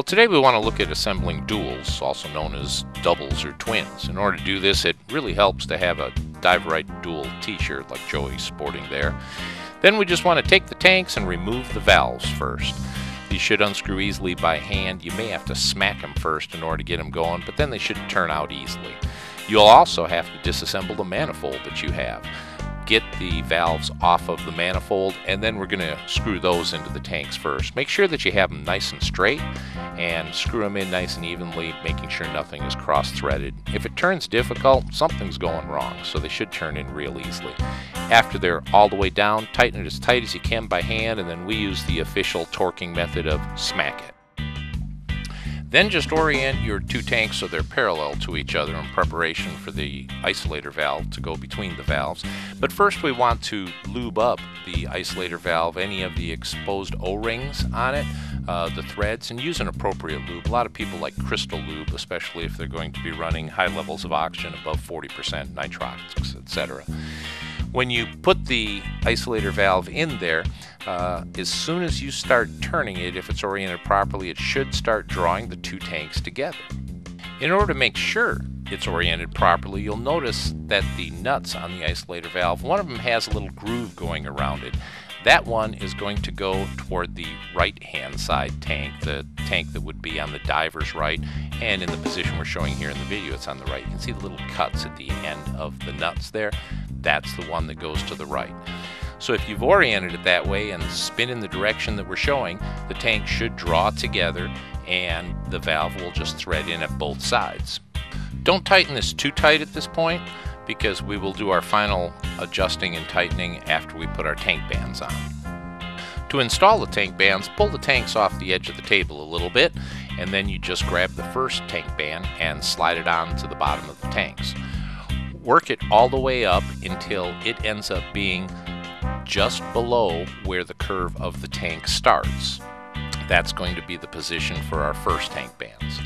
Today we want to look at assembling duals, also known as doubles or twins. In order to do this, it really helps to have a Dive Right Dual t-shirt like Joey's sporting there. Then we just want to take the tanks and remove the valves first. These should unscrew easily by hand. You may have to smack them first in order to get them going, but then they should turn out easily. You'll also have to disassemble the manifold that you have. Get the valves off of the manifold, and then we're going to screw those into the tanks first. Make sure that you have them nice and straight and screw them in nice and evenly, making sure nothing is cross-threaded. If it turns difficult, something's going wrong, so they should turn in real easily. After they're all the way down, tighten it as tight as you can by hand, and then we use the official torquing method of smack it. Then just orient your two tanks so they're parallel to each other in preparation for the isolator valve to go between the valves. But first we want to lube up the isolator valve, any of the exposed O-rings on it, the threads, and use an appropriate lube. A lot of people like crystal lube, especially if they're going to be running high levels of oxygen above 40%, nitrox, etc. When you put the isolator valve in there, as soon as you start turning it, if it's oriented properly, it should start drawing the two tanks together. In order to make sure it's oriented properly, you'll notice that the nuts on the isolator valve, one of them has a little groove going around it. That one is going to go toward the right-hand side tank, the tank that would be on the diver's right, and in the position we're showing here in the video, it's on the right. You can see the little cuts at the end of the nuts there. That's the one that goes to the right. So if you've oriented it that way and spin in the direction that we're showing, the tank should draw together and the valve will just thread in at both sides. Don't tighten this too tight at this point, because we will do our final adjusting and tightening after we put our tank bands on. To install the tank bands, pull the tanks off the edge of the table a little bit, and then you just grab the first tank band and slide it on to the bottom of the tanks. Work it all the way up until it ends up being just below where the curve of the tank starts. That's going to be the position for our first tank bands.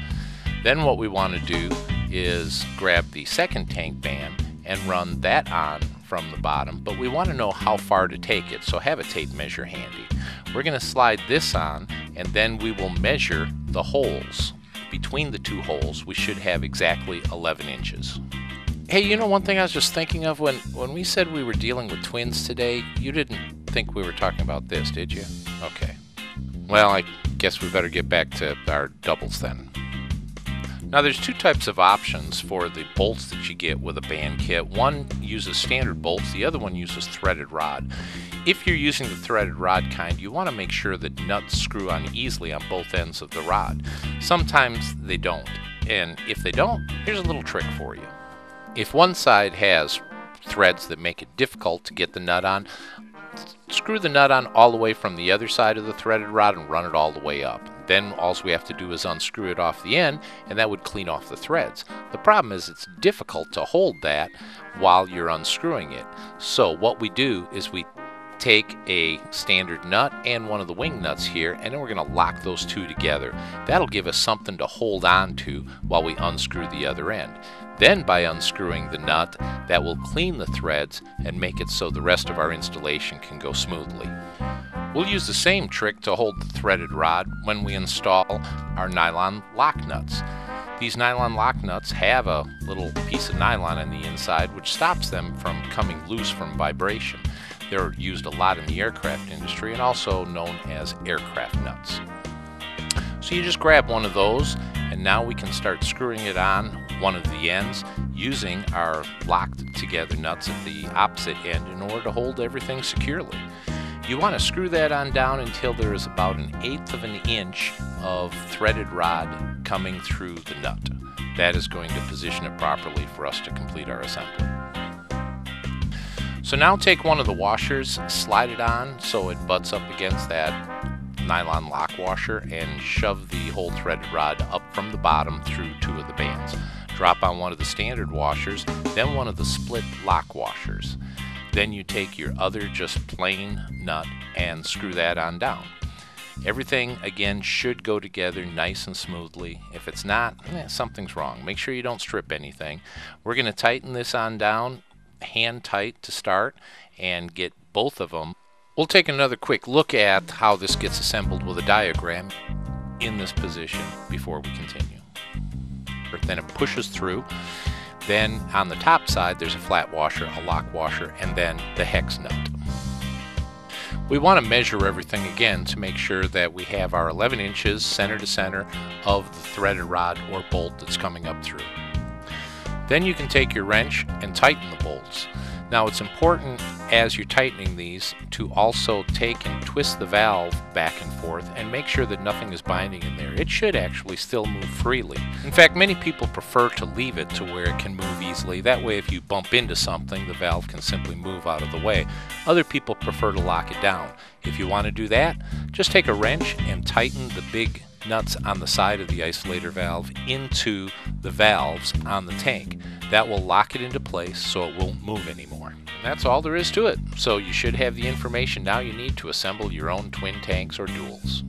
Then what we want to do is grab the second tank band and run that on from the bottom, but we want to know how far to take it, so have a tape measure handy. We're going to slide this on, and then we will measure the holes. Between the two holes, we should have exactly 11 inches. Hey, you know, one thing I was just thinking of, when we said we were dealing with twins today, you didn't think we were talking about this, did you? Okay. Well, I guess we better get back to our doubles then. Now there's two types of options for the bolts that you get with a band kit. One uses standard bolts, the other one uses threaded rod. If you're using the threaded rod kind, you want to make sure that nuts screw on easily on both ends of the rod. Sometimes they don't, and if they don't, here's a little trick for you. If one side has threads that make it difficult to get the nut on, screw the nut on all the way from the other side of the threaded rod and run it all the way up. Then all we have to do is unscrew it off the end, and that would clean off the threads. The problem is it's difficult to hold that while you're unscrewing it. So what we do is we take a standard nut and one of the wing nuts here, and then we're going to lock those two together. That'll give us something to hold on to while we unscrew the other end. Then by unscrewing the nut, that will clean the threads and make it so the rest of our installation can go smoothly. We'll use the same trick to hold the threaded rod when we install our nylon lock nuts. These nylon lock nuts have a little piece of nylon on the inside which stops them from coming loose from vibration. They're used a lot in the aircraft industry and also known as aircraft nuts. So you just grab one of those, and now we can start screwing it on one of the ends using our locked together nuts at the opposite end in order to hold everything securely. You want to screw that on down until there is about 1/8 of an inch of threaded rod coming through the nut. That is going to position it properly for us to complete our assembly. So now take one of the washers, slide it on so it butts up against that nylon lock washer, and shove the whole threaded rod up from the bottom through two of the bands. Drop on one of the standard washers, then one of the split lock washers. Then you take your other just plain nut and screw that on down. Everything again should go together nice and smoothly. If it's not, something's wrong. Make sure you don't strip anything. We're going to tighten this on down, hand tight to start, and get both of them. We'll take another quick look at how this gets assembled with a diagram. in this position before we continue. Then it pushes through. Then on the top side there's a flat washer, a lock washer, and then the hex nut. We want to measure everything again to make sure that we have our 11 inches center to center of the threaded rod or bolt that's coming up through. Then you can take your wrench and tighten the bolts. Now it's important as you're tightening these to also take and twist the valve back and forth and make sure that nothing is binding in there. It should actually still move freely. In fact, many people prefer to leave it to where it can move easily. That way if you bump into something, the valve can simply move out of the way. Other people prefer to lock it down. If you want to do that, just take a wrench and tighten the big nuts on the side of the isolator valve into the valves on the tank. That will lock it into place so it won't move anymore. And that's all there is to it. So you should have the information now you need to assemble your own twin tanks or duals.